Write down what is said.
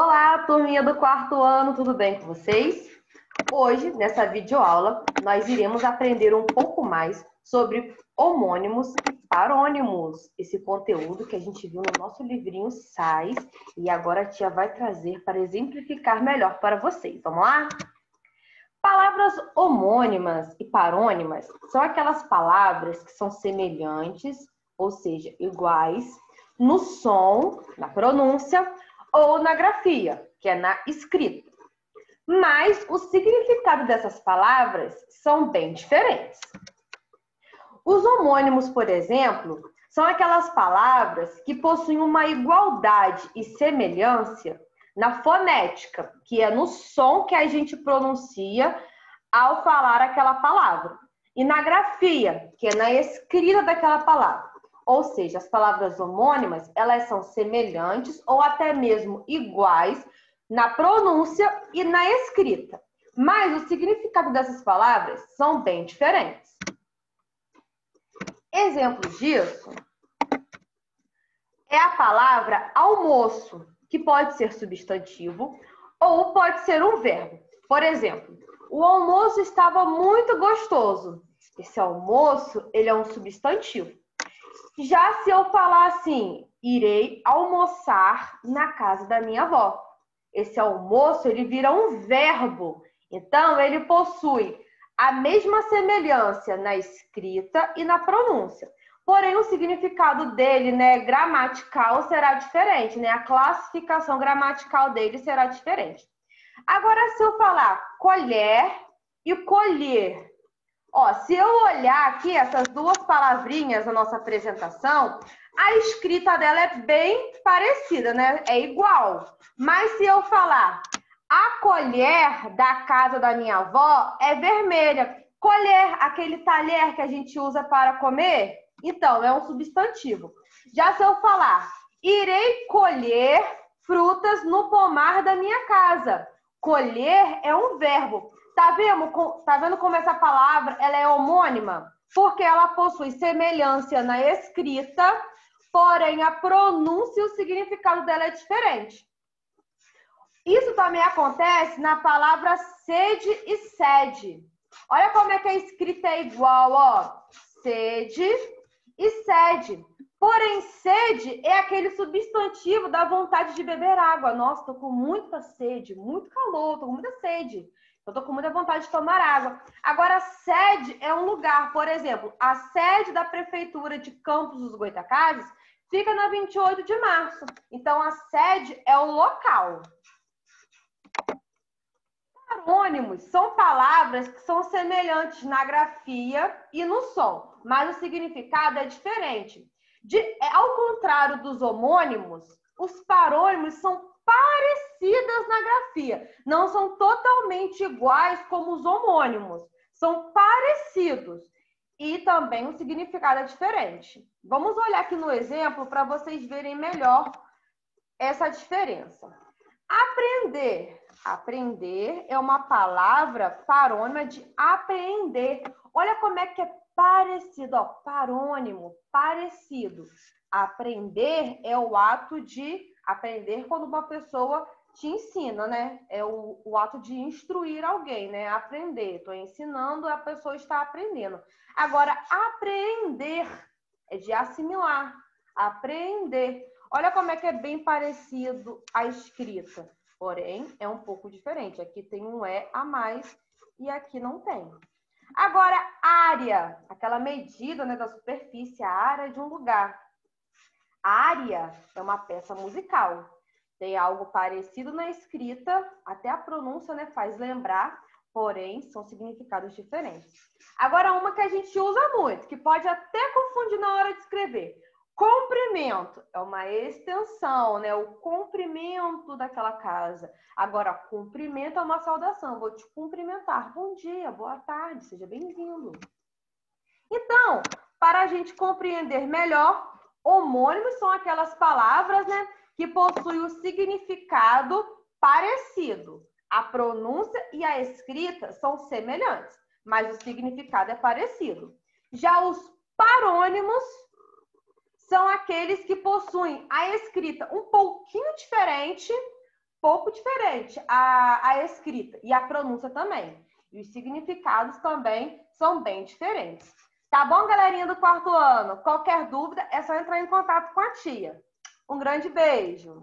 Olá, turminha do quarto ano, tudo bem com vocês? Hoje, nessa videoaula, nós iremos aprender um pouco mais sobre homônimos e parônimos, esse conteúdo que a gente viu no nosso livrinho SAIS e agora a tia vai trazer para exemplificar melhor para vocês. Vamos lá? Palavras homônimas e parônimas são aquelas palavras que são semelhantes, ou seja, iguais, no som, na pronúncia ou na grafia, que é na escrita. Mas o significado dessas palavras são bem diferentes. Os homônimos, por exemplo, são aquelas palavras que possuem uma igualdade e semelhança na fonética, que é no som que a gente pronuncia ao falar aquela palavra, e na grafia, que é na escrita daquela palavra. Ou seja, as palavras homônimas, elas são semelhantes ou até mesmo iguais na pronúncia e na escrita. Mas o significado dessas palavras são bem diferentes. Exemplo disso é a palavra almoço, que pode ser substantivo ou pode ser um verbo. Por exemplo, o almoço estava muito gostoso. Esse almoço, ele é um substantivo. Já se eu falar assim, irei almoçar na casa da minha avó. Esse almoço, ele vira um verbo. Então, ele possui a mesma semelhança na escrita e na pronúncia. Porém, o significado dele, gramatical, será diferente, A classificação gramatical dele será diferente. Agora, se eu falar colher e colher, se eu olhar aqui essas duas palavrinhas na nossa apresentação, a escrita dela é bem parecida, É igual. Mas se eu falar a colher da casa da minha avó é vermelha. Colher, aquele talher que a gente usa para comer, então é um substantivo. Já se eu falar irei colher frutas no pomar da minha casa, colher é um verbo. Tá vendo como essa palavra ela é homônima? Porque ela possui semelhança na escrita, porém a pronúncia e o significado dela é diferente. Isso também acontece na palavra sede e sede. Olha como é que a escrita é igual, sede e sede. Porém, sede é aquele substantivo da vontade de beber água. Nossa, tô com muita sede, muito calor, tô com muita sede. Eu tô com muita vontade de tomar água. Agora, sede é um lugar. Por exemplo, a sede da Prefeitura de Campos dos Goytacazes fica na 28 de março. Então, a sede é o local. Parônimos são palavras que são semelhantes na grafia e no som, mas o significado é diferente. Ao contrário dos homônimos, os parônimos são parecidas na grafia, não são totalmente iguais como os homônimos, são parecidos e também o significado é diferente. Vamos olhar aqui no exemplo para vocês verem melhor essa diferença. Aprender. Aprender é uma palavra parônima de apreender. Olha como é que é parecido, parônimo, parecido. Aprender é o ato de aprender quando uma pessoa te ensina, É o ato de instruir alguém, Aprender. Estou ensinando, a pessoa está aprendendo. Agora, apreender é de assimilar. Aprender. Olha como é que é bem parecido a escrita. Porém, é um pouco diferente. Aqui tem um E a mais e aqui não tem. Agora, área. Aquela medida da superfície, a área de um lugar. Área é uma peça musical. Tem algo parecido na escrita, até a pronúncia faz lembrar, porém, são significados diferentes. Agora, uma que a gente usa muito, que pode até confundir na hora de escrever. Comprimento é uma extensão, o comprimento daquela casa. Agora, cumprimento é uma saudação. Vou te cumprimentar. Bom dia, boa tarde, seja bem-vindo. Então, para a gente compreender melhor, homônimos são aquelas palavras, que possuem o significado parecido. A pronúncia e a escrita são semelhantes, mas o significado é parecido. Já os parônimos são aqueles que possuem a escrita um pouquinho diferente, pouco diferente a escrita e a pronúncia também. E os significados também são bem diferentes. Tá bom, galerinha do quarto ano? Qualquer dúvida é só entrar em contato com a tia. Um grande beijo!